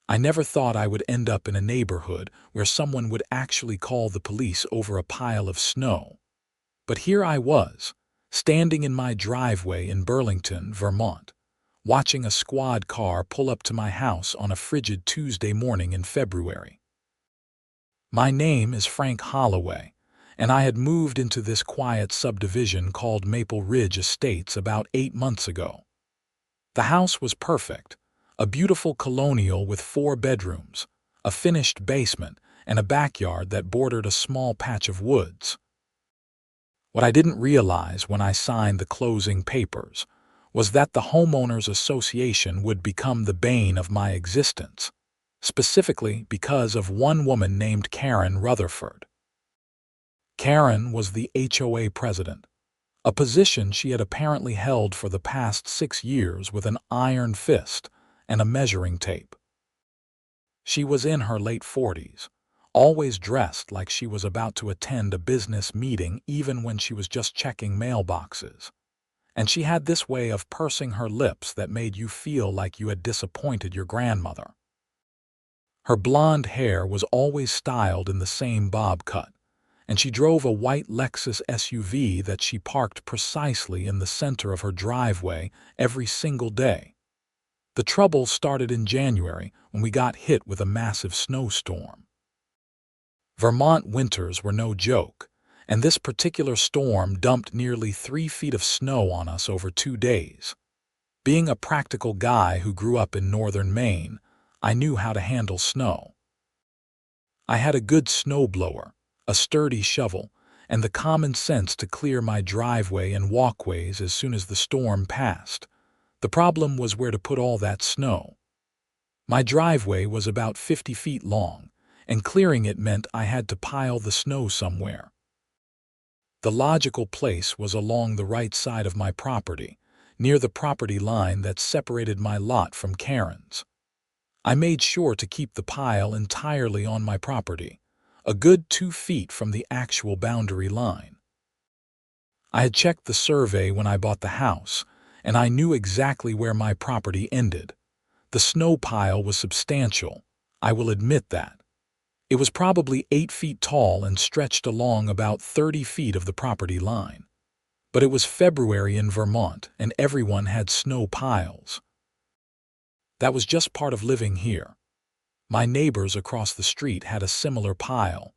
I never thought I would end up in a neighborhood where someone would actually call the police over a pile of snow. But here I was, standing in my driveway in Burlington, Vermont, watching a squad car pull up to my house on a frigid Tuesday morning in February. My name is Frank Holloway, and I had moved into this quiet subdivision called Maple Ridge Estates about 8 months ago. The house was perfect, a beautiful colonial with 4 bedrooms, a finished basement, and a backyard that bordered a small patch of woods. What I didn't realize when I signed the closing papers was that the Homeowners Association would become the bane of my existence, specifically because of one woman named Karen Rutherford. Karen was the HOA president, a position she had apparently held for the past 6 years with an iron fist and a measuring tape. She was in her late 40s, always dressed like she was about to attend a business meeting even when she was just checking mailboxes. And she had this way of pursing her lips that made you feel like you had disappointed your grandmother. Her blonde hair was always styled in the same bob cut, and she drove a white Lexus SUV that she parked precisely in the center of her driveway every single day. The trouble started in January when we got hit with a massive snowstorm. Vermont winters were no joke, and this particular storm dumped nearly 3 feet of snow on us over 2 days. Being a practical guy who grew up in northern Maine, I knew how to handle snow. I had a good snowblower, a sturdy shovel, and the common sense to clear my driveway and walkways as soon as the storm passed. The problem was where to put all that snow. My driveway was about 50 feet long, and clearing it meant I had to pile the snow somewhere. The logical place was along the right side of my property, near the property line that separated my lot from Karen's. I made sure to keep the pile entirely on my property, a good 2 feet from the actual boundary line. I had checked the survey when I bought the house, and I knew exactly where my property ended. The snow pile was substantial, I will admit that. It was probably 8 feet tall and stretched along about 30 feet of the property line. But it was February in Vermont, and everyone had snow piles. That was just part of living here. My neighbors across the street had a similar pile.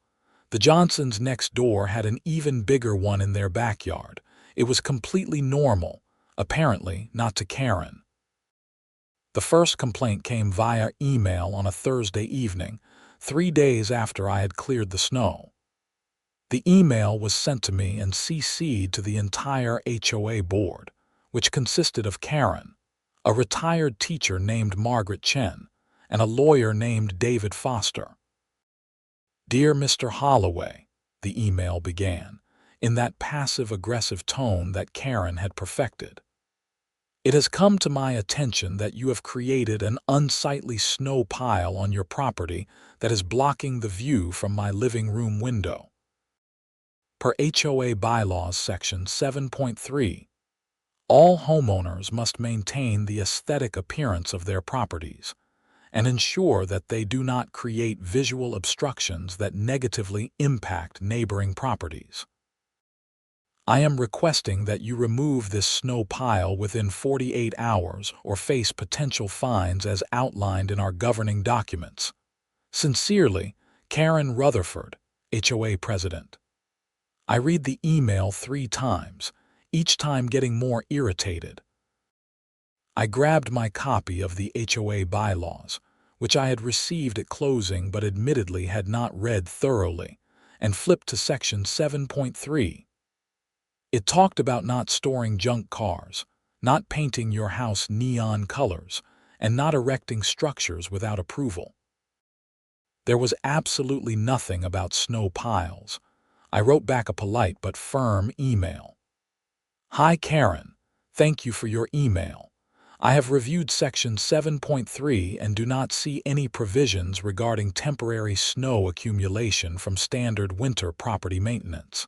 The Johnsons next door had an even bigger one in their backyard. It was completely normal, apparently not to Karen. The first complaint came via email on a Thursday evening, 3 days after I had cleared the snow. The email was sent to me and CC'd to the entire HOA board, which consisted of Karen, a retired teacher named Margaret Chen, and a lawyer named David Foster. "Dear Mr. Holloway," the email began, in that passive-aggressive tone that Karen had perfected. "It has come to my attention that you have created an unsightly snow pile on your property that is blocking the view from my living room window. Per HOA Bylaws Section 7.3, all homeowners must maintain the aesthetic appearance of their properties and ensure that they do not create visual obstructions that negatively impact neighboring properties. I am requesting that you remove this snow pile within 48 hours or face potential fines as outlined in our governing documents. Sincerely, Karen Rutherford, HOA President." I read the email 3 times, each time getting more irritated. I grabbed my copy of the HOA bylaws, which I had received at closing but admittedly had not read thoroughly, and flipped to Section 7.3. It talked about not storing junk cars, not painting your house neon colors, and not erecting structures without approval. There was absolutely nothing about snow piles. I wrote back a polite but firm email. "Hi Karen, thank you for your email. I have reviewed Section 7.3 and do not see any provisions regarding temporary snow accumulation from standard winter property maintenance.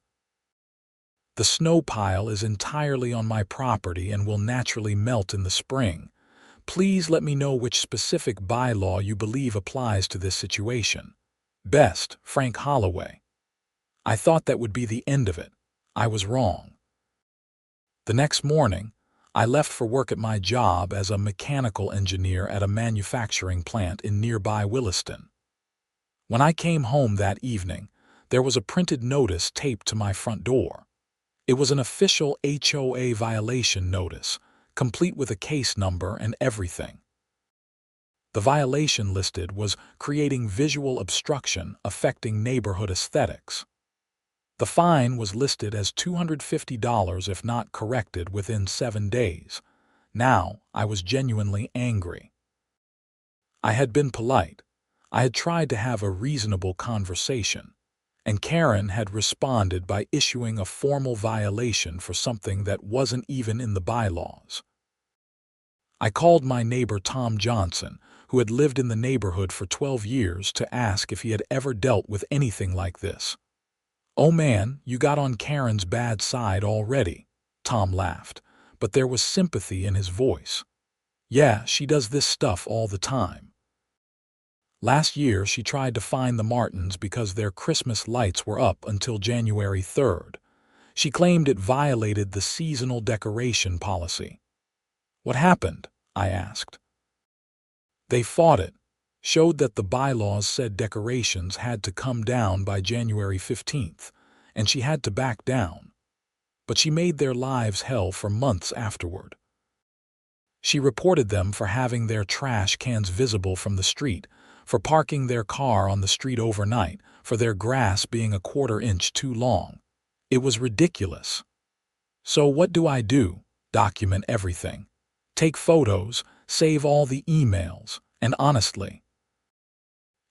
The snow pile is entirely on my property and will naturally melt in the spring, Please let me know which specific bylaw you believe applies to this situation. Best, Frank Holloway. I thought that would be the end of it. I was wrong. The next morning, I left for work at my job as a mechanical engineer at a manufacturing plant in nearby Williston. When I came home that evening, there was a printed notice taped to my front door. It was an official HOA violation notice, complete with a case number and everything. The violation listed was creating visual obstruction affecting neighborhood aesthetics. The fine was listed as $250 if not corrected within 7 days. Now, I was genuinely angry. I had been polite. I had tried to have a reasonable conversation, and Karen had responded by issuing a formal violation for something that wasn't even in the bylaws. I called my neighbor Tom Johnson, who had lived in the neighborhood for 12 years, to ask if he had ever dealt with anything like this. "Oh man, you got on Karen's bad side already," Tom laughed, but there was sympathy in his voice. "Yeah, she does this stuff all the time. Last year she tried to fine the Martins because their Christmas lights were up until January 3rd. She claimed it violated the seasonal decoration policy." "What happened?" I asked. "They fought it, showed that the bylaws said decorations had to come down by January 15th, and she had to back down. But she made their lives hell for months afterward. She reported them for having their trash cans visible from the street, for parking their car on the street overnight, for their grass being a 1/4 inch too long. It was ridiculous. So what do? Document everything. Take photos, save all the emails, and honestly,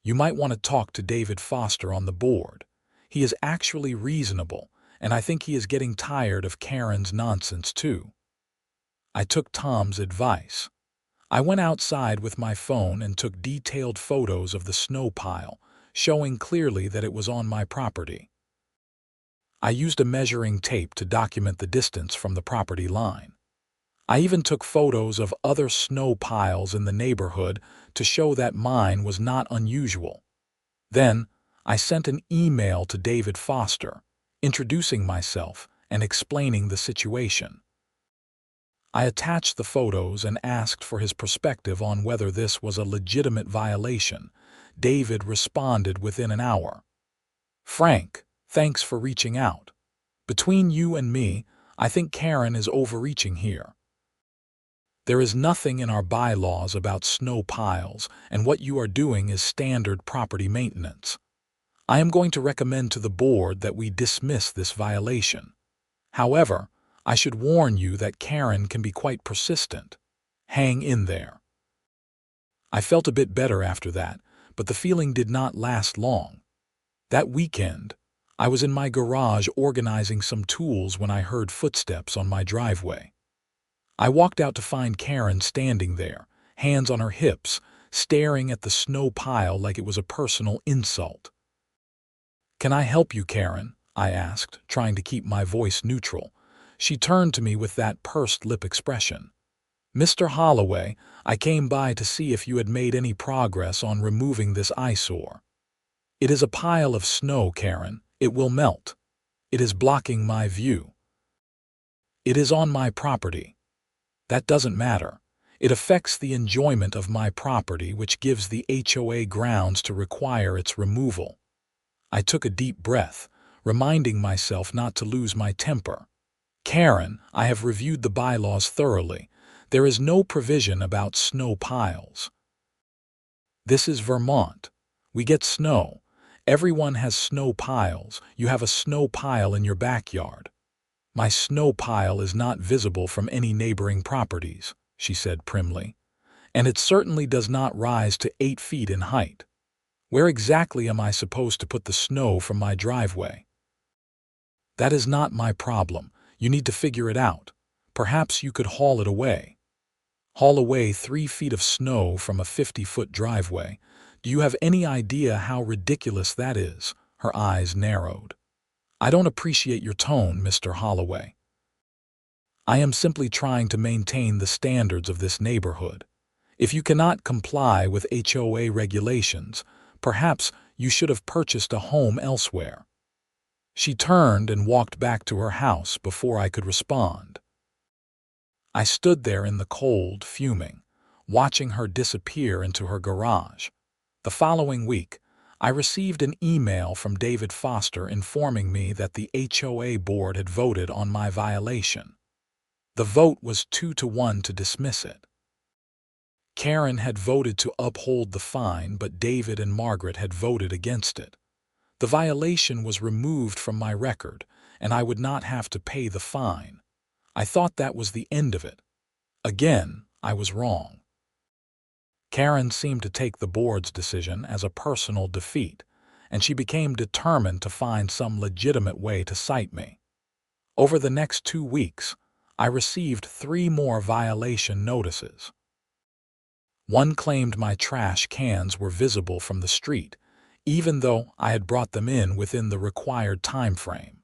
you might want to talk to David Foster on the board. He is actually reasonable, and I think he is getting tired of Karen's nonsense too." I took Tom's advice. I went outside with my phone and took detailed photos of the snow pile, showing clearly that it was on my property. I used a measuring tape to document the distance from the property line. I even took photos of other snow piles in the neighborhood to show that mine was not unusual. Then, I sent an email to David Foster, introducing myself and explaining the situation. I attached the photos and asked for his perspective on whether this was a legitimate violation. David responded within an hour. "Frank, thanks for reaching out. Between you and me, I think Karen is overreaching here. There is nothing in our bylaws about snow piles, and what you are doing is standard property maintenance. I am going to recommend to the board that we dismiss this violation. However, I should warn you that Karen can be quite persistent. Hang in there." I felt a bit better after that, but the feeling did not last long. That weekend, I was in my garage organizing some tools when I heard footsteps on my driveway. I walked out to find Karen standing there, hands on her hips, staring at the snow pile like it was a personal insult. "Can I help you, Karen?" I asked, trying to keep my voice neutral. She turned to me with that pursed lip expression. "Mr. Holloway, I came by to see if you had made any progress on removing this eyesore. It is a pile of snow, Karen. It will melt. It is blocking my view. It is on my property. That doesn't matter. It affects the enjoyment of my property, which gives the HOA grounds to require its removal." I took a deep breath, reminding myself not to lose my temper. "Karen, I have reviewed the bylaws thoroughly. There is no provision about snow piles. This is Vermont. We get snow. Everyone has snow piles. You have a snow pile in your backyard. My snow pile is not visible from any neighboring properties," she said primly, "and it certainly does not rise to 8 feet in height. Where exactly am I supposed to put the snow from my driveway?" "That is not my problem. You need to figure it out. Perhaps you could haul it away." "Haul away 3 feet of snow from a 50-foot driveway? Do you have any idea how ridiculous that is?" Her eyes narrowed. "I don't appreciate your tone, Mr. Holloway. I am simply trying to maintain the standards of this neighborhood. If you cannot comply with HOA regulations, perhaps you should have purchased a home elsewhere." She turned and walked back to her house before I could respond. I stood there in the cold, fuming, watching her disappear into her garage. The following week, I received an email from David Foster informing me that the HOA board had voted on my violation. The vote was 2-1 to dismiss it. Karen had voted to uphold the fine, but David and Margaret had voted against it. The violation was removed from my record, and I would not have to pay the fine. I thought that was the end of it. Again, I was wrong. Karen seemed to take the board's decision as a personal defeat, and she became determined to find some legitimate way to cite me. Over the next 2 weeks, I received 3 more violation notices. One claimed my trash cans were visible from the street, even though I had brought them in within the required time frame.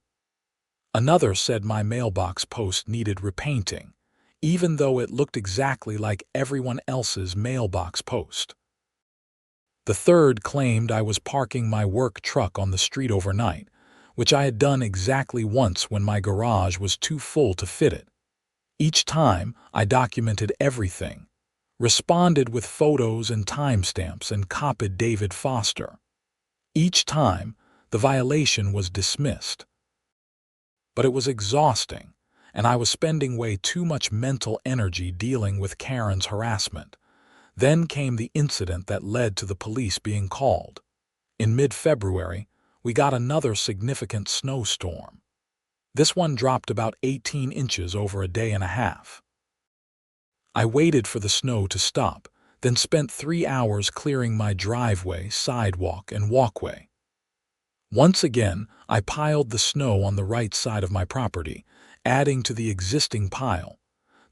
Another said my mailbox post needed repainting, even though it looked exactly like everyone else's mailbox post. The third claimed I was parking my work truck on the street overnight, which I had done exactly once when my garage was too full to fit it. Each time, I documented everything, responded with photos and timestamps, and copied David Foster. Each time, the violation was dismissed. But it was exhausting, and I was spending way too much mental energy dealing with Karen's harassment. Then came the incident that led to the police being called. In mid-February, we got another significant snowstorm. This one dropped about 18 inches over a day and a half. I waited for the snow to stop, then spent 3 hours clearing my driveway, sidewalk, and walkway. Once again, I piled the snow on the right side of my property, adding to the existing pile.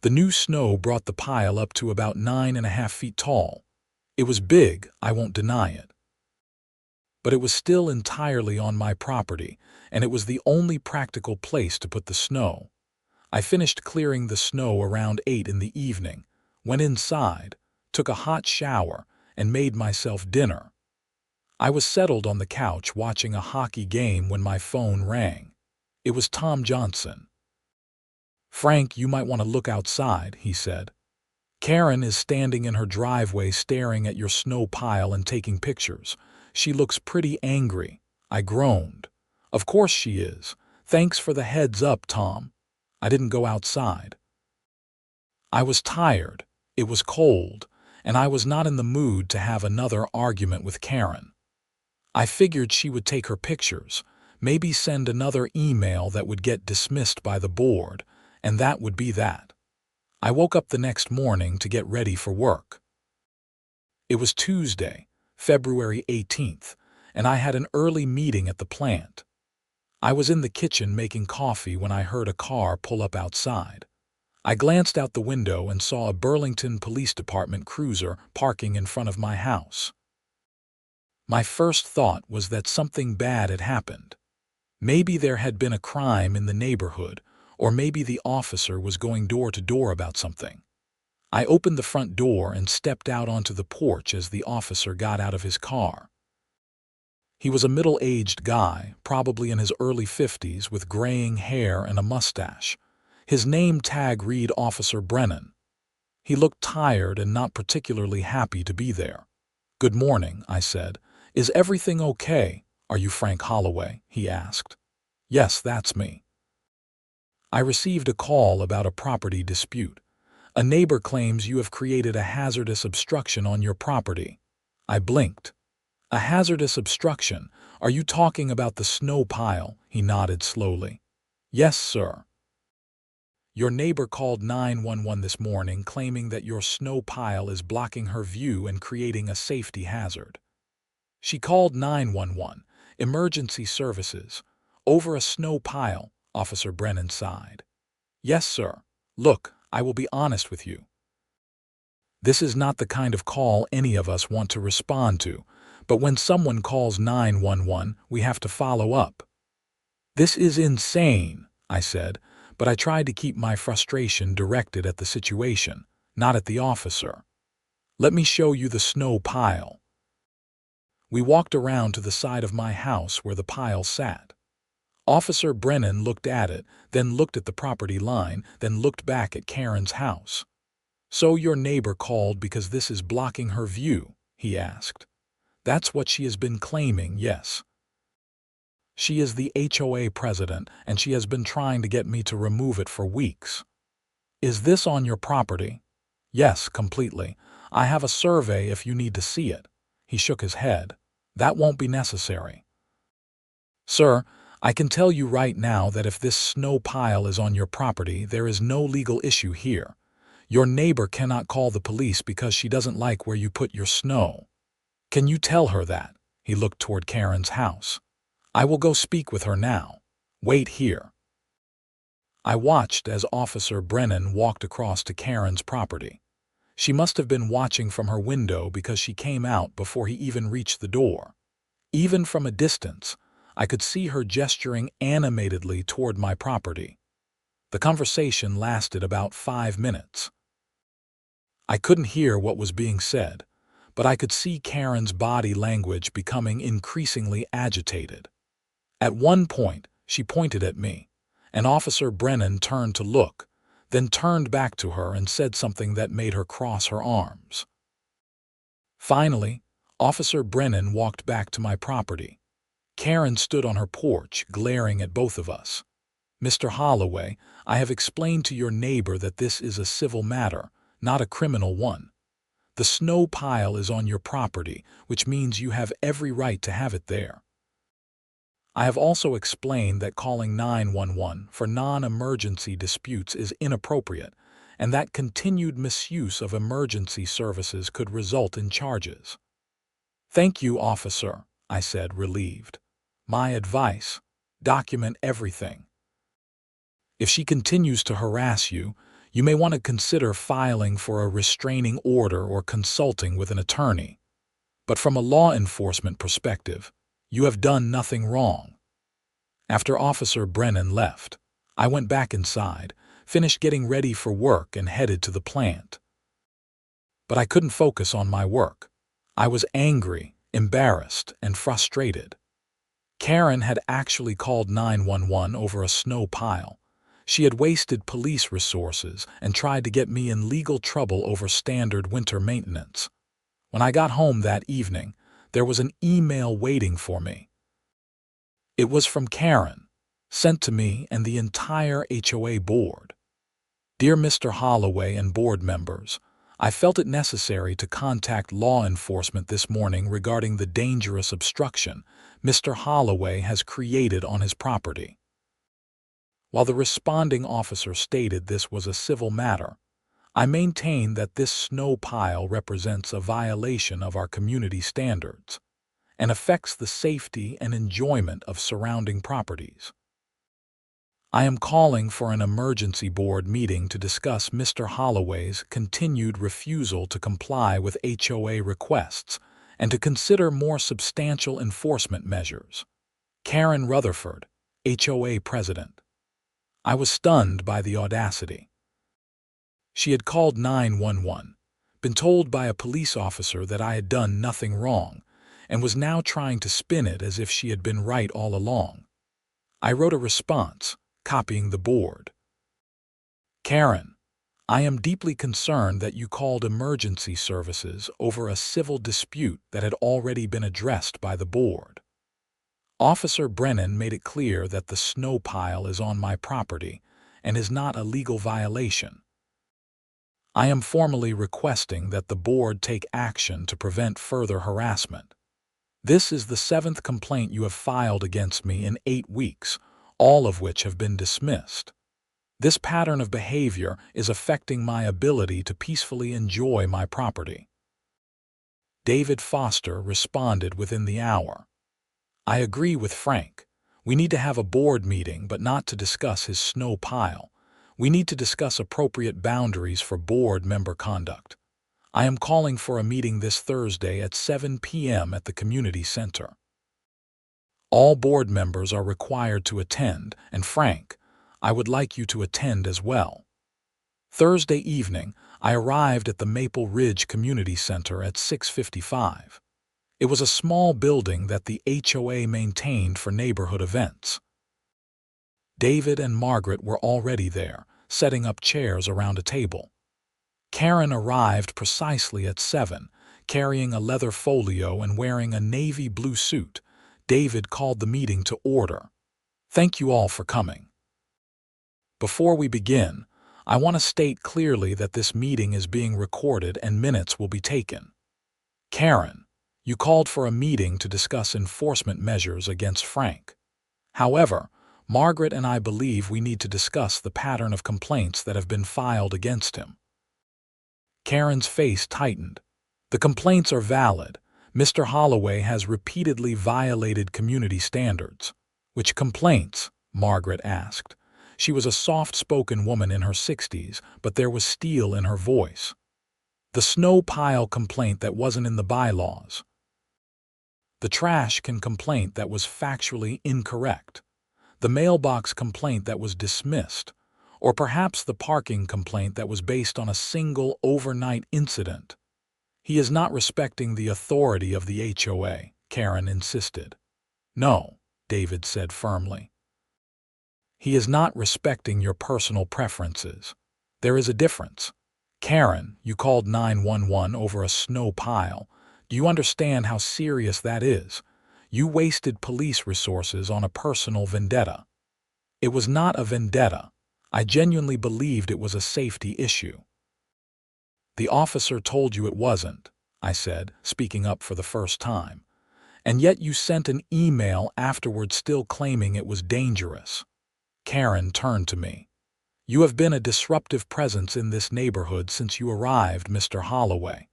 The new snow brought the pile up to about 9.5 feet tall. It was big, I won't deny it. But it was still entirely on my property, and it was the only practical place to put the snow. I finished clearing the snow around 8 in the evening, went inside, took a hot shower, and made myself dinner. I was settled on the couch watching a hockey game when my phone rang. It was Tom Johnson. "Frank, you might want to look outside," he said. "Karen is standing in her driveway staring at your snow pile and taking pictures. She looks pretty angry." I groaned. "Of course she is. Thanks for the heads up, Tom." I didn't go outside. I was tired, it was cold, and I was not in the mood to have another argument with Karen. I figured she would take her pictures, maybe send another email that would get dismissed by the board, and that would be that. I woke up the next morning to get ready for work. It was Tuesday, February 18th, and I had an early meeting at the plant. I was in the kitchen making coffee when I heard a car pull up outside. I glanced out the window and saw a Burlington Police Department cruiser parking in front of my house. My first thought was that something bad had happened. Maybe there had been a crime in the neighborhood, or maybe the officer was going door to door about something. I opened the front door and stepped out onto the porch as the officer got out of his car. He was a middle-aged guy, probably in his early 50s, with graying hair and a mustache. His name tag read Officer Brennan. He looked tired and not particularly happy to be there. "Good morning," I said. "Is everything okay? Are you Frank Holloway?" he asked. "Yes, that's me." "I received a call about a property dispute. A neighbor claims you have created a hazardous obstruction on your property." I blinked. "A hazardous obstruction? Are you talking about the snow pile?" He nodded slowly. "Yes, sir. Your neighbor called 911 this morning claiming that your snow pile is blocking her view and creating a safety hazard." She called 911, emergency services, over a snow pile, Officer Brennan sighed. "Yes, sir. Look, I will be honest with you. This is not the kind of call any of us want to respond to, but when someone calls 911, we have to follow up." "This is insane," I said, but I tried to keep my frustration directed at the situation, not at the officer. Let me show you the snow pile. We walked around to the side of my house where the pile sat. Officer Brennan looked at it, then looked at the property line, then looked back at Karen's house. "So your neighbor called because this is blocking her view?" he asked. "That's what she has been claiming, yes. She is the HOA president, and she has been trying to get me to remove it for weeks." "Is this on your property?" "Yes, completely. I have a survey if you need to see it." He shook his head. "That won't be necessary." "Sir, I can tell you right now that if this snow pile is on your property, there is no legal issue here. Your neighbor cannot call the police because she doesn't like where you put your snow. Can you tell her that?" He looked toward Karen's house. "I will go speak with her now. Wait here." I watched as Officer Brennan walked across to Karen's property. She must have been watching from her window because she came out before he even reached the door. Even from a distance, I could see her gesturing animatedly toward my property. The conversation lasted about 5 minutes. I couldn't hear what was being said, but I could see Karen's body language becoming increasingly agitated. At one point, she pointed at me, and Officer Brennan turned to look, then turned back to her and said something that made her cross her arms. Finally, Officer Brennan walked back to my property. Karen stood on her porch, glaring at both of us. "Mr. Holloway, I have explained to your neighbor that this is a civil matter, not a criminal one. The snow pile is on your property, which means you have every right to have it there. I have also explained that calling 911 for non-emergency disputes is inappropriate, and that continued misuse of emergency services could result in charges." "Thank you, officer," I said, relieved. "My advice: document everything. If she continues to harass you, you may want to consider filing for a restraining order or consulting with an attorney. But from a law enforcement perspective, you have done nothing wrong." After Officer Brennan left, I went back inside, finished getting ready for work, and headed to the plant. But I couldn't focus on my work. I was angry, embarrassed, and frustrated. Karen had actually called 911 over a snow pile. She had wasted police resources and tried to get me in legal trouble over standard winter maintenance. When I got home that evening, there was an email waiting for me. It was from Karen, sent to me and the entire HOA board. "Dear Mr. Holloway and board members, I felt it necessary to contact law enforcement this morning regarding the dangerous obstruction Mr. Holloway has created on his property." While the responding officer stated this was a civil matter, I maintain that this snow pile represents a violation of our community standards and affects the safety and enjoyment of surrounding properties. I am calling for an emergency board meeting to discuss Mr. Holloway's continued refusal to comply with HOA requests and to consider more substantial enforcement measures. Karen Rutherford, HOA President. I was stunned by the audacity. She had called 911, been told by a police officer that I had done nothing wrong, and was now trying to spin it as if she had been right all along. I wrote a response, copying the board. "Karen, I am deeply concerned that you called emergency services over a civil dispute that had already been addressed by the board. Officer Brennan made it clear that the snow pile is on my property and is not a legal violation. I am formally requesting that the board take action to prevent further harassment. This is the 7th complaint you have filed against me in 8 weeks, all of which have been dismissed. This pattern of behavior is affecting my ability to peacefully enjoy my property." David Foster responded within the hour. "I agree with Frank. We need to have a board meeting, but not to discuss his snow pile. We need to discuss appropriate boundaries for board member conduct. I am calling for a meeting this Thursday at 7 p.m. at the community center. All board members are required to attend, and Frank, I would like you to attend as well. Thursday evening, I arrived at the Maple Ridge Community Center at 6:55. It was a small building that the HOA maintained for neighborhood events. David and Margaret were already there, setting up chairs around a table. Karen arrived precisely at 7, carrying a leather folio and wearing a navy blue suit. David called the meeting to order. "Thank you all for coming. Before we begin, I want to state clearly that this meeting is being recorded and minutes will be taken. Karen, you called for a meeting to discuss enforcement measures against Frank. However, Margaret and I believe we need to discuss the pattern of complaints that have been filed against him." Karen's face tightened. "The complaints are valid. Mr. Holloway has repeatedly violated community standards." "Which complaints?" Margaret asked. She was a soft-spoken woman in her 60s, but there was steel in her voice. "The snow pile complaint that wasn't in the bylaws. The trash can complaint that was factually incorrect. The mailbox complaint that was dismissed. Or perhaps the parking complaint that was based on a single overnight incident." "He is not respecting the authority of the HOA," Karen insisted. "No," David said firmly. "He is not respecting your personal preferences. There is a difference. Karen, you called 911 over a snow pile. Do you understand how serious that is? You wasted police resources on a personal vendetta." "It was not a vendetta. I genuinely believed it was a safety issue." "The officer told you it wasn't," I said, speaking up for the first time. "And yet you sent an email afterwards still claiming it was dangerous." Karen turned to me. "You have been a disruptive presence in this neighborhood since you arrived, Mr. Holloway.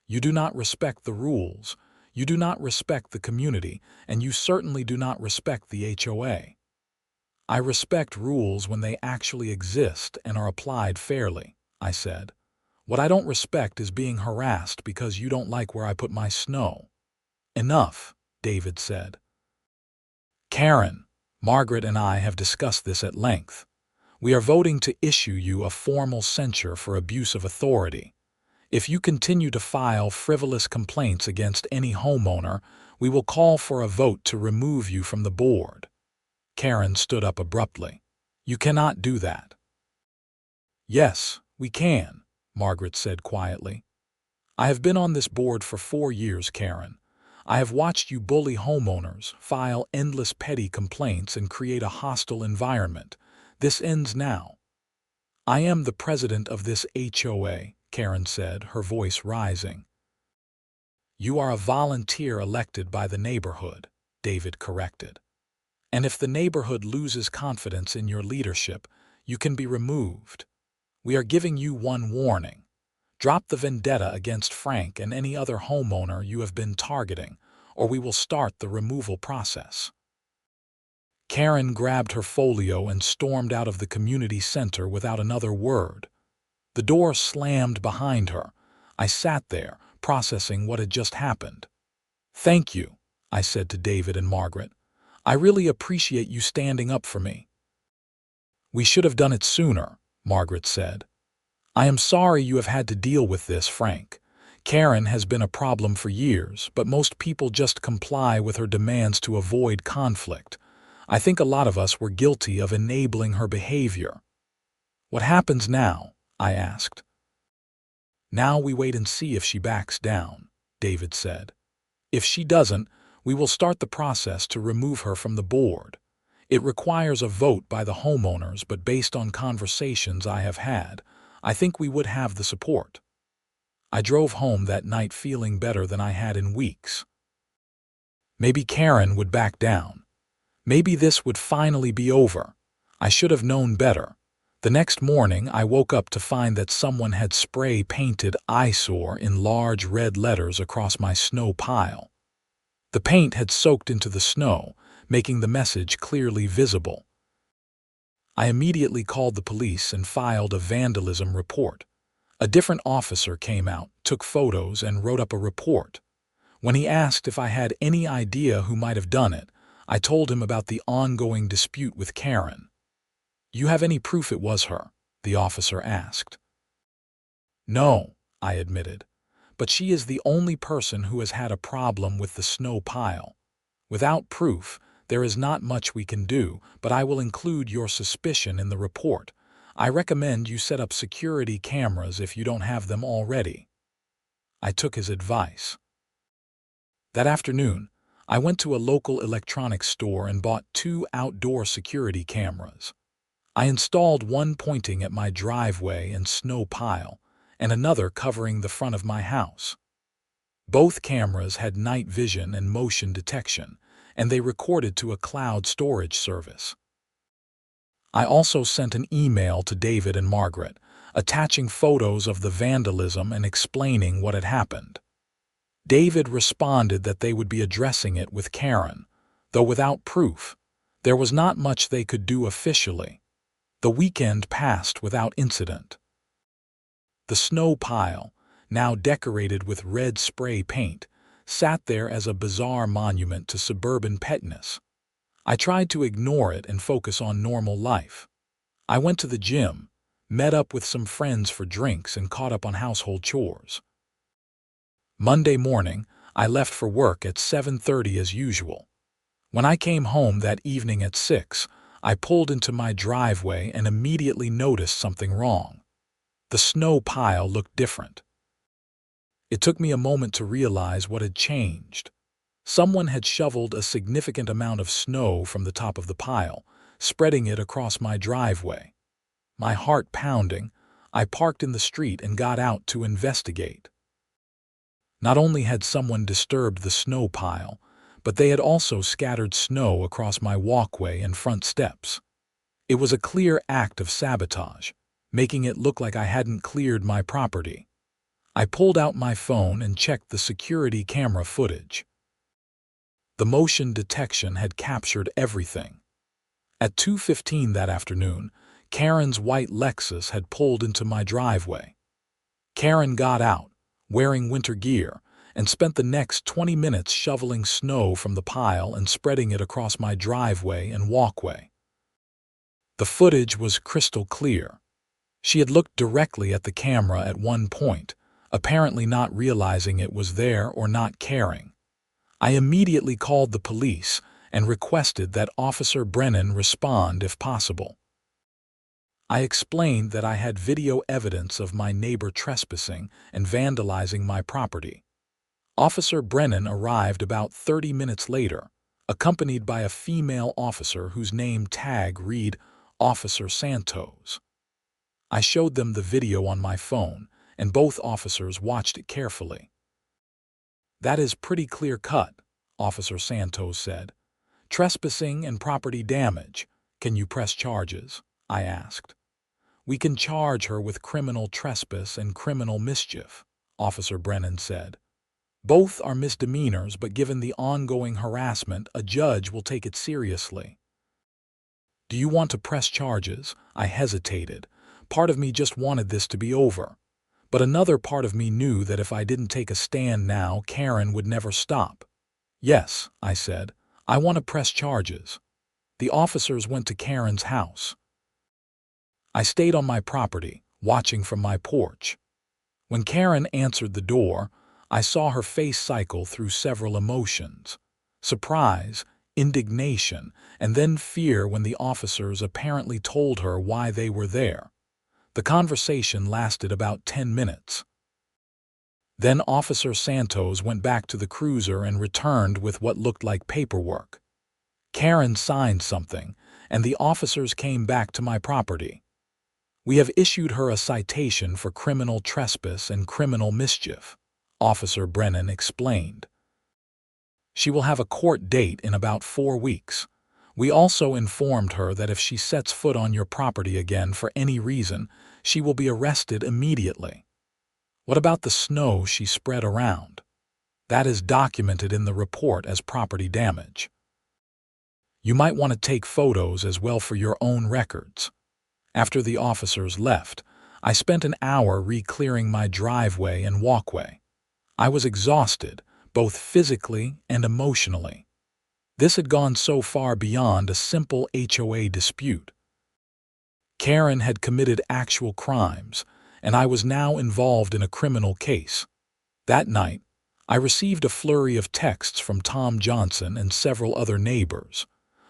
You do not respect the rules, you do not respect the community, and you certainly do not respect the HOA. I respect rules when they actually exist and are applied fairly," I said. "What I don't respect is being harassed because you don't like where I put my snow." "Enough," David said. "Karen, Margaret and I have discussed this at length. We are voting to issue you a formal censure for abuse of authority. If you continue to file frivolous complaints against any homeowner, we will call for a vote to remove you from the board." Karen stood up abruptly. "You cannot do that." "Yes, we can," Margaret said quietly. "I have been on this board for 4 years, Karen. I have watched you bully homeowners, file endless petty complaints, and create a hostile environment. This ends now." "I am the president of this HOA," Karen said, her voice rising. "You are a volunteer elected by the neighborhood," David corrected. "And if the neighborhood loses confidence in your leadership, you can be removed. We are giving you one warning. Drop the vendetta against Frank and any other homeowner you have been targeting, or we will start the removal process." Karen grabbed her folio and stormed out of the community center without another word. The door slammed behind her. I sat there, processing what had just happened. "Thank you," I said to David and Margaret. "I really appreciate you standing up for me." "We should have done it sooner," Margaret said. "I am sorry you have had to deal with this, Frank. Karen has been a problem for years, but most people just comply with her demands to avoid conflict. I think a lot of us were guilty of enabling her behavior." "What happens now?" I asked. "Now we wait and see if she backs down," David said. "If she doesn't, we will start the process to remove her from the board. It requires a vote by the homeowners, but based on conversations I have had, I think we would have the support." I drove home that night feeling better than I had in weeks. Maybe Karen would back down. Maybe this would finally be over. I should have known better. The next morning, I woke up to find that someone had spray-painted "eyesore" in large red letters across my snow pile. The paint had soaked into the snow, making the message clearly visible. I immediately called the police and filed a vandalism report. A different officer came out, took photos, and wrote up a report. When he asked if I had any idea who might have done it, I told him about the ongoing dispute with Karen. "You have any proof it was her?" the officer asked. No, I admitted, but she is the only person who has had a problem with the snow pile. Without proof, there is not much we can do, but I will include your suspicion in the report. I recommend you set up security cameras if you don't have them already. I took his advice. That afternoon, I went to a local electronics store and bought 2 outdoor security cameras. I installed one pointing at my driveway and snow pile, and another covering the front of my house. Both cameras had night vision and motion detection, and they recorded to a cloud storage service. I also sent an email to David and Margaret, attaching photos of the vandalism and explaining what had happened. David responded that they would be addressing it with Karen, though without proof. There was not much they could do officially. The weekend passed without incident. The snow pile, now decorated with red spray paint, sat there as a bizarre monument to suburban pettiness. I tried to ignore it and focus on normal life. I went to the gym, met up with some friends for drinks, and caught up on household chores. Monday morning, I left for work at 7:30 as usual. When I came home that evening at 6, I pulled into my driveway and immediately noticed something wrong. The snow pile looked different. It took me a moment to realize what had changed. Someone had shoveled a significant amount of snow from the top of the pile, spreading it across my driveway. My heart pounding, I parked in the street and got out to investigate. Not only had someone disturbed the snow pile, but they had also scattered snow across my walkway and front steps. It was a clear act of sabotage, making it look like I hadn't cleared my property. I pulled out my phone and checked the security camera footage. The motion detection had captured everything. At 2:15 that afternoon, Karen's white Lexus had pulled into my driveway. Karen got out, wearing winter gear, and spent the next 20 minutes shoveling snow from the pile and spreading it across my driveway and walkway. The footage was crystal clear. She had looked directly at the camera at one point, apparently not realizing it was there or not caring. I immediately called the police and requested that Officer Brennan respond if possible. I explained that I had video evidence of my neighbor trespassing and vandalizing my property. Officer Brennan arrived about 30 minutes later, accompanied by a female officer whose name tag read Officer Santos. I showed them the video on my phone, and both officers watched it carefully. "That is pretty clear-cut," Officer Santos said. "Trespassing and property damage. Can you press charges?" I asked. "We can charge her with criminal trespass and criminal mischief," Officer Brennan said. "Both are misdemeanors, but given the ongoing harassment, a judge will take it seriously." "Do you want to press charges?" I hesitated. Part of me just wanted this to be over. But another part of me knew that if I didn't take a stand now, Karen would never stop. "Yes," I said. "I want to press charges." The officers went to Karen's house. I stayed on my property, watching from my porch. When Karen answered the door, I saw her face cycle through several emotions: surprise, indignation, and then fear when the officers apparently told her why they were there. The conversation lasted about 10 minutes. Then Officer Santos went back to the cruiser and returned with what looked like paperwork. Karen signed something, and the officers came back to my property. "We have issued her a citation for criminal trespass and criminal mischief," Officer Brennan explained. "She will have a court date in about 4 weeks. We also informed her that if she sets foot on your property again for any reason, she will be arrested immediately." "What about the snow she spread around?" "That is documented in the report as property damage. You might want to take photos as well for your own records." After the officers left, I spent an hour re-clearing my driveway and walkway. I was exhausted, both physically and emotionally. This had gone so far beyond a simple HOA dispute. Karen had committed actual crimes, and I was now involved in a criminal case. That night, I received a flurry of texts from Tom Johnson and several other neighbors.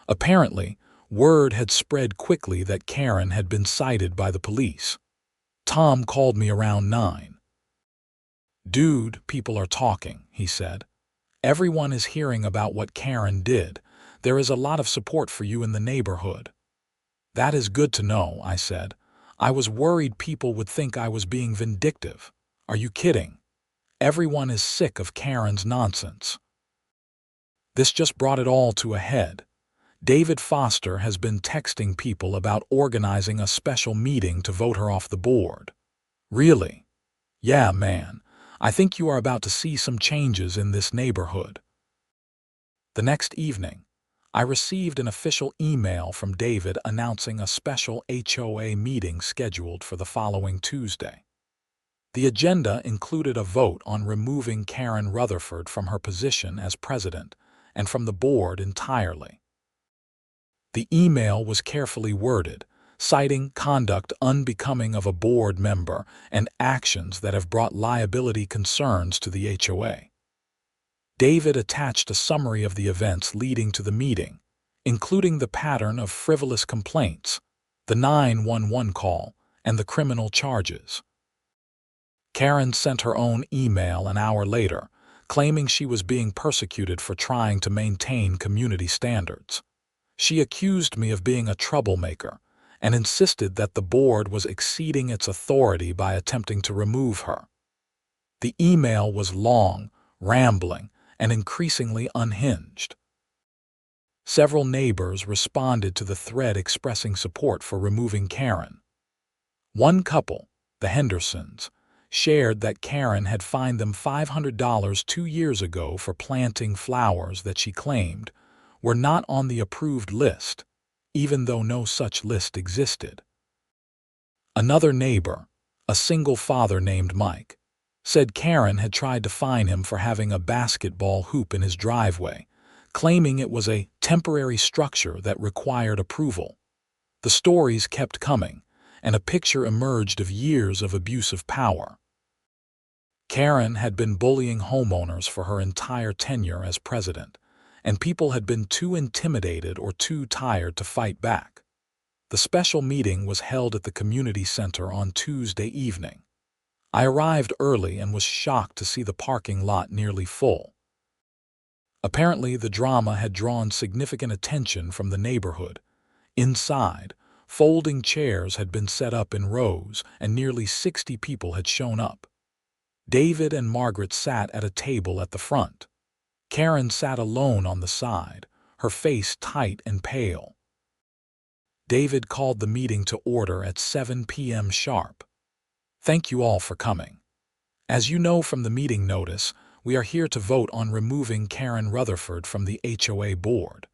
Apparently, word had spread quickly that Karen had been cited by the police. Tom called me around 9. "Dude, people are talking," he said. "Everyone is hearing about what Karen did. There is a lot of support for you in the neighborhood." "That is good to know," I said. "I was worried people would think I was being vindictive." "Are you kidding? Everyone is sick of Karen's nonsense." This just brought it all to a head. David Foster has been texting people about organizing a special meeting to vote her off the board. Really? Yeah, man. I think you are about to see some changes in this neighborhood. The next evening, I received an official email from David announcing a special HOA meeting scheduled for the following Tuesday. The agenda included a vote on removing Karen Rutherford from her position as president and from the board entirely. The email was carefully worded, citing conduct unbecoming of a board member and actions that have brought liability concerns to the HOA. David attached a summary of the events leading to the meeting, including the pattern of frivolous complaints, the 911 call, and the criminal charges. Karen sent her own email an hour later, claiming she was being persecuted for trying to maintain community standards. She accused me of being a troublemaker and insisted that the board was exceeding its authority by attempting to remove her. The email was long, rambling, and increasingly unhinged. Several neighbors responded to the thread expressing support for removing Karen. One couple, the Hendersons, shared that Karen had fined them $500 2 years ago for planting flowers that she claimed were not on the approved list, even though no such list existed. Another neighbor, a single father named Mike, said Karen had tried to fine him for having a basketball hoop in his driveway, claiming it was a temporary structure that required approval. The stories kept coming, and a picture emerged of years of abuse of power. Karen had been bullying homeowners for her entire tenure as president, and people had been too intimidated or too tired to fight back. The special meeting was held at the community center on Tuesday evening. I arrived early and was shocked to see the parking lot nearly full. Apparently, the drama had drawn significant attention from the neighborhood. Inside, folding chairs had been set up in rows, and nearly 60 people had shown up. David and Margaret sat at a table at the front. Karen sat alone on the side, her face tight and pale. David called the meeting to order at 7 p.m. sharp. "Thank you all for coming. As you know from the meeting notice, we are here to vote on removing Karen Rutherford from the HOA board.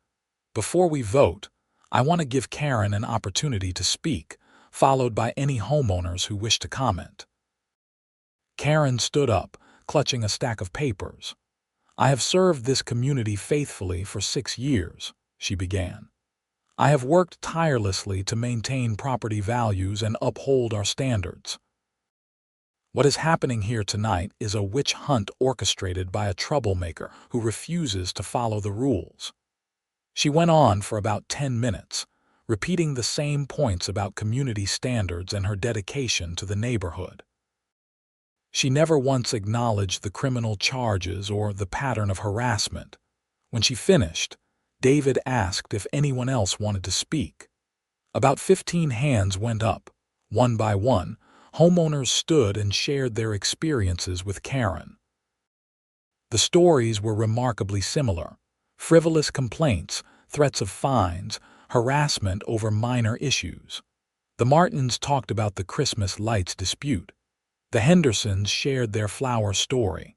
Before we vote, I want to give Karen an opportunity to speak, followed by any homeowners who wish to comment." Karen stood up, clutching a stack of papers. "I have served this community faithfully for 6 years," she began. "I have worked tirelessly to maintain property values and uphold our standards. What is happening here tonight is a witch hunt orchestrated by a troublemaker who refuses to follow the rules." She went on for about 10 minutes, repeating the same points about community standards and her dedication to the neighborhood. She never once acknowledged the criminal charges or the pattern of harassment. When she finished, David asked if anyone else wanted to speak. About 15 hands went up. One by one, homeowners stood and shared their experiences with Karen. The stories were remarkably similar: frivolous complaints, threats of fines, harassment over minor issues. The Martins talked about the Christmas lights dispute. The Hendersons shared their flower story.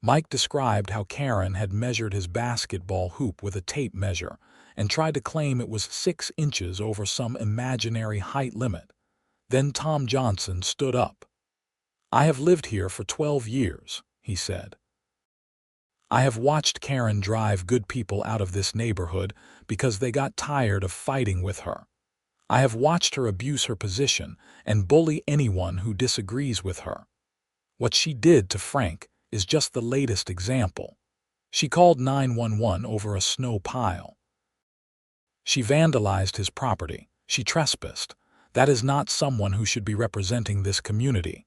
Mike described how Karen had measured his basketball hoop with a tape measure and tried to claim it was 6 inches over some imaginary height limit. Then Tom Johnson stood up. "I have lived here for 12 years, he said. "I have watched Karen drive good people out of this neighborhood because they got tired of fighting with her. I have watched her abuse her position and bully anyone who disagrees with her. What she did to Frank is just the latest example. She called 911 over a snow pile. She vandalized his property. She trespassed. That is not someone who should be representing this community."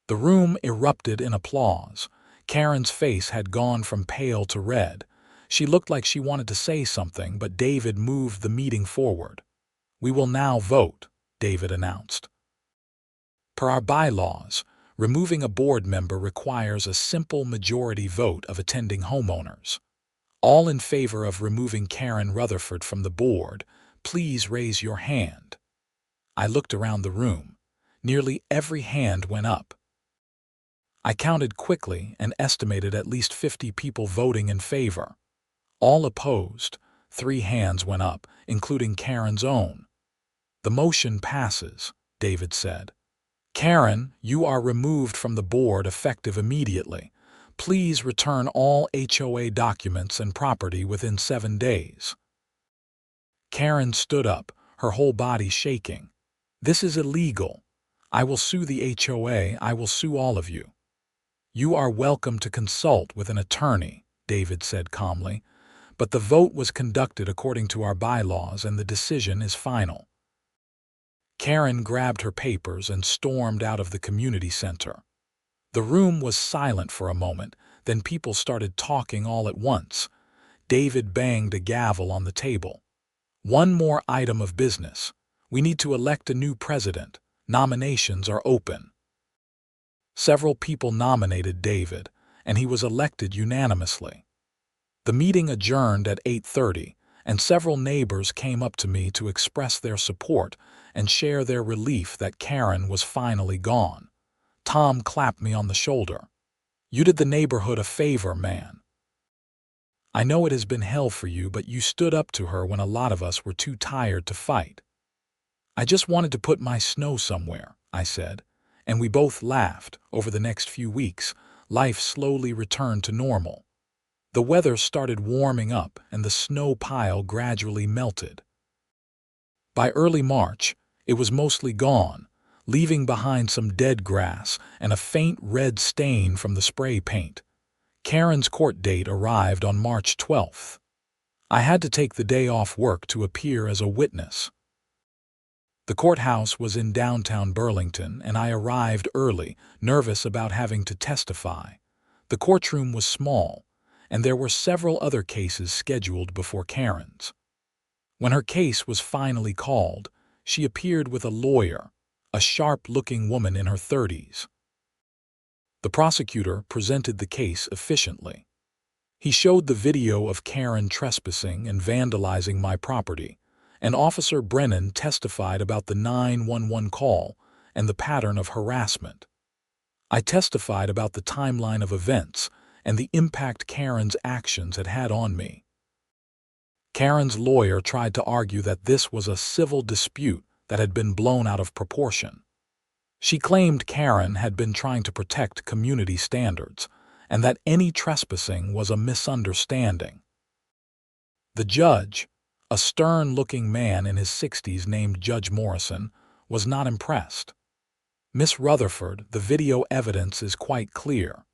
The room erupted in applause. Karen's face had gone from pale to red. She looked like she wanted to say something, but David moved the meeting forward. "We will now vote," David announced. Per our bylaws, removing a board member requires a simple majority vote of attending homeowners. All in favor of removing Karen Rutherford from the board, please raise your hand. I looked around the room. Nearly every hand went up. I counted quickly and estimated at least 50 people voting in favor. All opposed. 3 hands went up, including Karen's own. "The motion passes," David said. "Karen, you are removed from the board effective immediately. Please return all HOA documents and property within 7 days." Karen stood up, her whole body shaking. "This is illegal. I will sue the HOA. I will sue all of you." "You are welcome to consult with an attorney," David said calmly, "but the vote was conducted according to our bylaws and the decision is final." Karen grabbed her papers and stormed out of the community center. The room was silent for a moment, then people started talking all at once. David banged a gavel on the table. "One more item of business. We need to elect a new president. Nominations are open." Several people nominated David, and he was elected unanimously. The meeting adjourned at 8:30, and several neighbors came up to me to express their support and share their relief that Karen was finally gone. Tom clapped me on the shoulder. "You did the neighborhood a favor, man. I know it has been hell for you, but you stood up to her when a lot of us were too tired to fight." "I just wanted to put my snow somewhere," I said, and we both laughed. Over the next few weeks, life slowly returned to normal. The weather started warming up and the snow pile gradually melted. By early March, it was mostly gone, leaving behind some dead grass and a faint red stain from the spray paint. Karen's court date arrived on March 12th. I had to take the day off work to appear as a witness. The courthouse was in downtown Burlington, and I arrived early, nervous about having to testify. The courtroom was small, and there were several other cases scheduled before Karen's. When her case was finally called, she appeared with a lawyer, a sharp-looking woman in her 30s. The prosecutor presented the case efficiently. He showed the video of Karen trespassing and vandalizing my property, and Officer Brennan testified about the 911 call and the pattern of harassment. I testified about the timeline of events and the impact Karen's actions had had on me. Karen's lawyer tried to argue that this was a civil dispute that had been blown out of proportion. She claimed Karen had been trying to protect community standards and that any trespassing was a misunderstanding. The judge, a stern-looking man in his 60s named Judge Morrison, was not impressed. "Miss Rutherford, the video evidence is quite clear.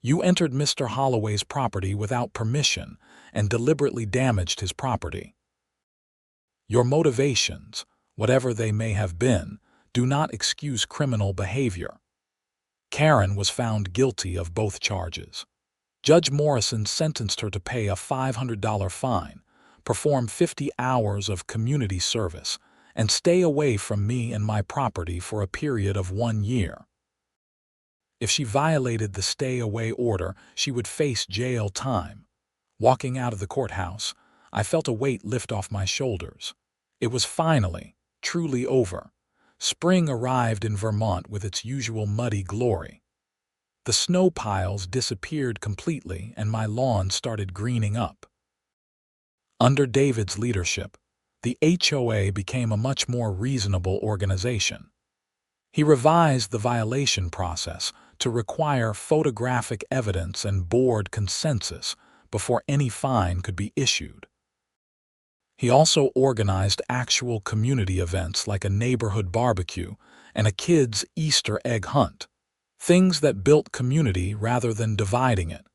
You entered Mr. Holloway's property without permission and deliberately damaged his property. Your motivations, whatever they may have been, do not excuse criminal behavior." Karen was found guilty of both charges. Judge Morrison sentenced her to pay a $500 fine, perform 50 hours of community service, and stay away from me and my property for a period of 1 year. If she violated the stay-away order, she would face jail time. Walking out of the courthouse, I felt a weight lift off my shoulders. It was finally, truly over. Spring arrived in Vermont with its usual muddy glory. The snow piles disappeared completely and my lawn started greening up. Under David's leadership, the HOA became a much more reasonable organization. He revised the violation process to require photographic evidence and board consensus before any fine could be issued. He also organized actual community events like a neighborhood barbecue and a kids' Easter egg hunt, things that built community rather than dividing it.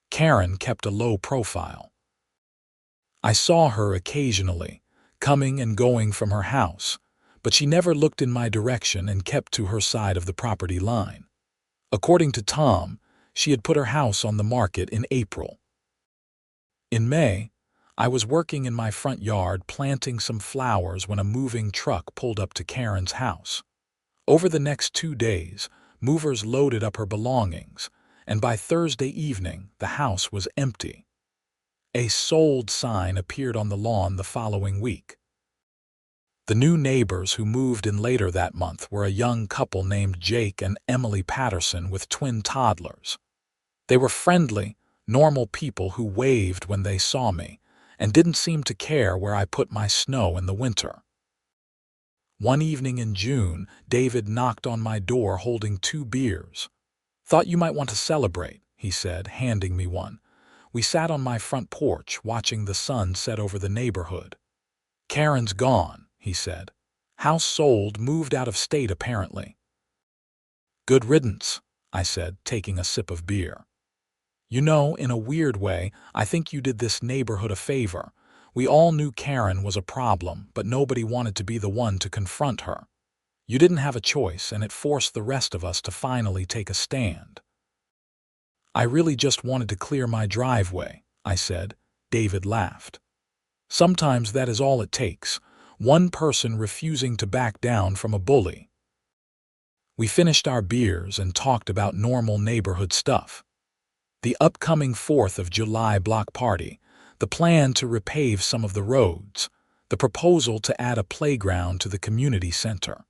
Karen kept a low profile. I saw her occasionally, coming and going from her house, but she never looked in my direction and kept to her side of the property line. According to Tom, she had put her house on the market in April. In May, I was working in my front yard planting some flowers when a moving truck pulled up to Karen's house. Over the next 2 days, movers loaded up her belongings, and by Thursday evening, the house was empty. A sold sign appeared on the lawn the following week. The new neighbors who moved in later that month were a young couple named Jake and Emily Patterson with twin toddlers. They were friendly, normal people who waved when they saw me and didn't seem to care where I put my snow in the winter. One evening in June, David knocked on my door holding 2 beers. "Thought you might want to celebrate," he said, handing me one. We sat on my front porch watching the sun set over the neighborhood. "Karen's gone," he said. "House sold, moved out of state apparently." "Good riddance," I said, taking a sip of beer. "You know, in a weird way, I think you did this neighborhood a favor. We all knew Karen was a problem, but nobody wanted to be the one to confront her. You didn't have a choice, and it forced the rest of us to finally take a stand." "I really just wanted to clear my driveway," I said. David laughed. "Sometimes that is all it takes, one person refusing to back down from a bully." We finished our beers and talked about normal neighborhood stuff. The upcoming 4th of July block party, the plan to repave some of the roads, the proposal to add a playground to the community center.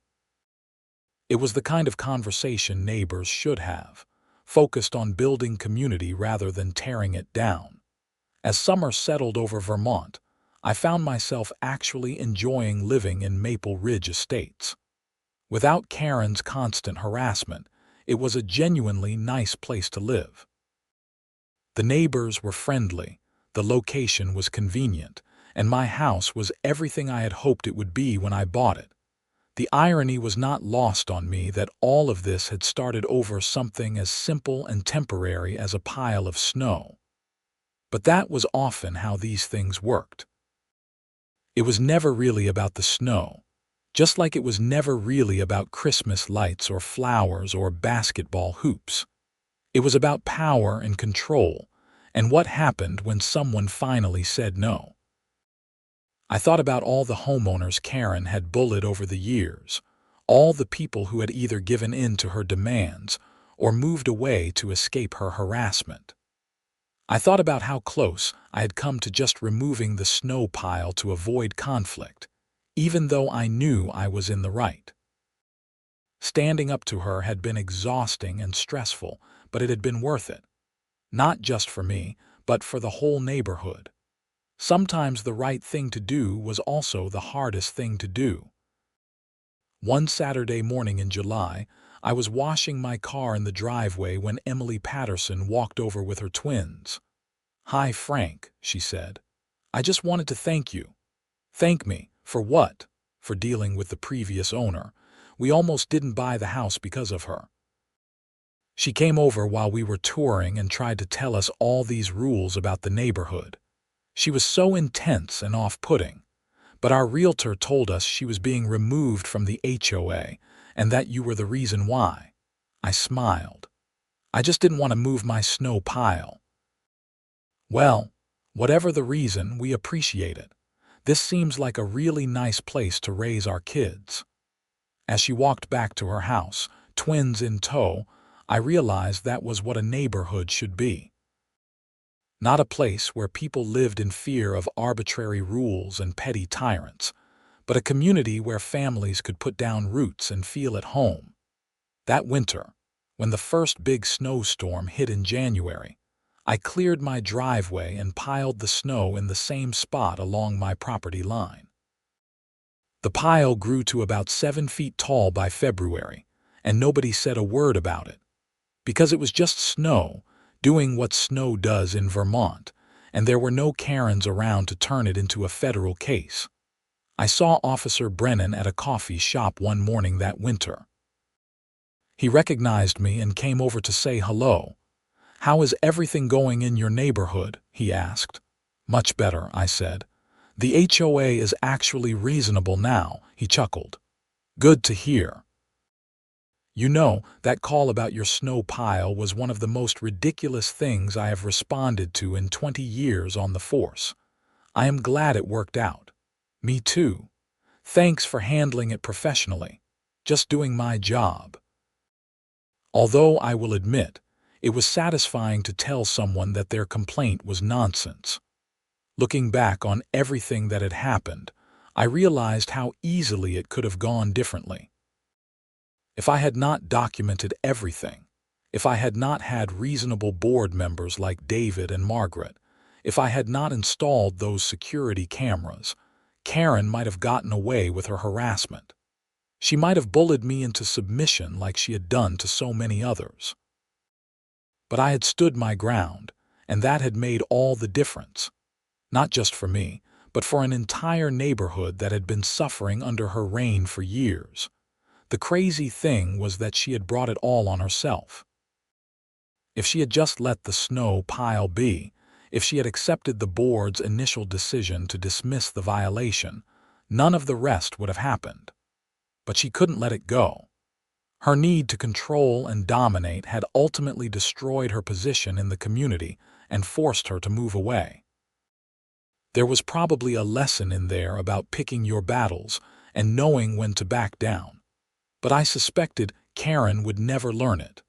It was the kind of conversation neighbors should have, focused on building community rather than tearing it down. As summer settled over Vermont, I found myself actually enjoying living in Maple Ridge Estates. Without Karen's constant harassment, it was a genuinely nice place to live. The neighbors were friendly, the location was convenient, and my house was everything I had hoped it would be when I bought it. The irony was not lost on me that all of this had started over something as simple and temporary as a pile of snow. But that was often how these things worked. It was never really about the snow, just like it was never really about Christmas lights or flowers or basketball hoops. It was about power and control, and what happened when someone finally said no. I thought about all the homeowners Karen had bullied over the years, all the people who had either given in to her demands or moved away to escape her harassment. I thought about how close I had come to just removing the snow pile to avoid conflict, even though I knew I was in the right. Standing up to her had been exhausting and stressful, but it had been worth it. Not just for me, but for the whole neighborhood. Sometimes the right thing to do was also the hardest thing to do. One Saturday morning in July, I was washing my car in the driveway when Emily Patterson walked over with her twins. "Hi, Frank," she said. "I just wanted to thank you." "Thank me? For what?" "For dealing with the previous owner. We almost didn't buy the house because of her. She came over while we were touring and tried to tell us all these rules about the neighborhood. She was so intense and off-putting, but our realtor told us she was being removed from the HOA and that you were the reason why." I smiled. "I just didn't want to move my snow pile." "Well, whatever the reason, we appreciate it. This seems like a really nice place to raise our kids." As she walked back to her house, twins in tow, I realized that was what a neighborhood should be. Not a place where people lived in fear of arbitrary rules and petty tyrants, but a community where families could put down roots and feel at home. That winter, when the first big snowstorm hit in January, I cleared my driveway and piled the snow in the same spot along my property line. The pile grew to about 7 feet tall by February, and nobody said a word about it. Because it was just snow, doing what snow does in Vermont, and there were no Karens around to turn it into a federal case. I saw Officer Brennan at a coffee shop one morning that winter. He recognized me and came over to say hello. "How is everything going in your neighborhood?" he asked. "Much better," I said. "The HOA is actually reasonable now," he chuckled. "Good to hear. You know, that call about your snow pile was one of the most ridiculous things I have responded to in 20 years on the force. I am glad it worked out." "Me too. Thanks for handling it professionally. Just doing my job." Although I will admit, it was satisfying to tell someone that their complaint was nonsense. Looking back on everything that had happened, I realized how easily it could have gone differently. If I had not documented everything, if I had not had reasonable board members like David and Margaret, if I had not installed those security cameras, Karen might have gotten away with her harassment. She might have bullied me into submission like she had done to so many others. But I had stood my ground, and that had made all the difference. Not just for me, but for an entire neighborhood that had been suffering under her reign for years. The crazy thing was that she had brought it all on herself. If she had just let the snow pile be, if she had accepted the board's initial decision to dismiss the violation, none of the rest would have happened. But she couldn't let it go. Her need to control and dominate had ultimately destroyed her position in the community and forced her to move away. There was probably a lesson in there about picking your battles and knowing when to back down. But I suspected Karen would never learn it.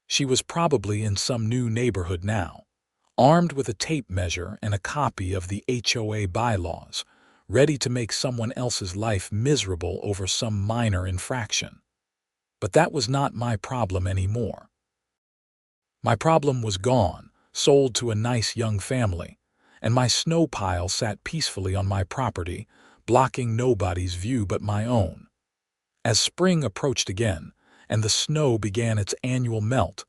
She was probably in some new neighborhood now, armed with a tape measure and a copy of the HOA bylaws, ready to make someone else's life miserable over some minor infraction. But that was not my problem anymore. My problem was gone, sold to a nice young family, and my snow pile sat peacefully on my property, blocking nobody's view but my own. As spring approached again, and the snow began its annual melt,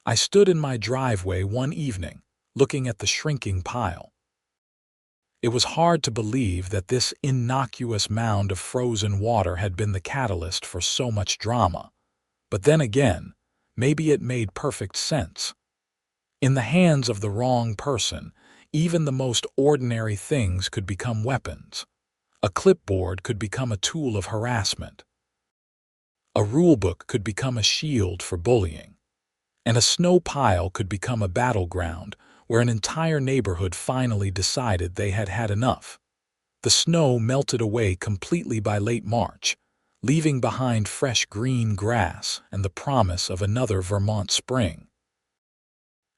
I stood in my driveway one evening, looking at the shrinking pile. It was hard to believe that this innocuous mound of frozen water had been the catalyst for so much drama. But then again, maybe it made perfect sense. In the hands of the wrong person, even the most ordinary things could become weapons. A clipboard could become a tool of harassment. A rulebook could become a shield for bullying. And a snow pile could become a battleground where an entire neighborhood finally decided they had had enough. The snow melted away completely by late March, leaving behind fresh green grass and the promise of another Vermont spring.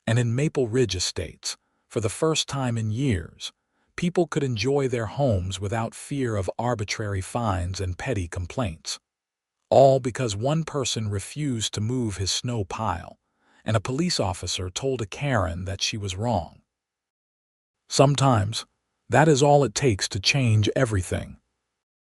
And in Maple Ridge Estates, for the first time in years, people could enjoy their homes without fear of arbitrary fines and petty complaints. All because one person refused to move his snow pile, and a police officer told a Karen that she was wrong. Sometimes, that is all it takes to change everything.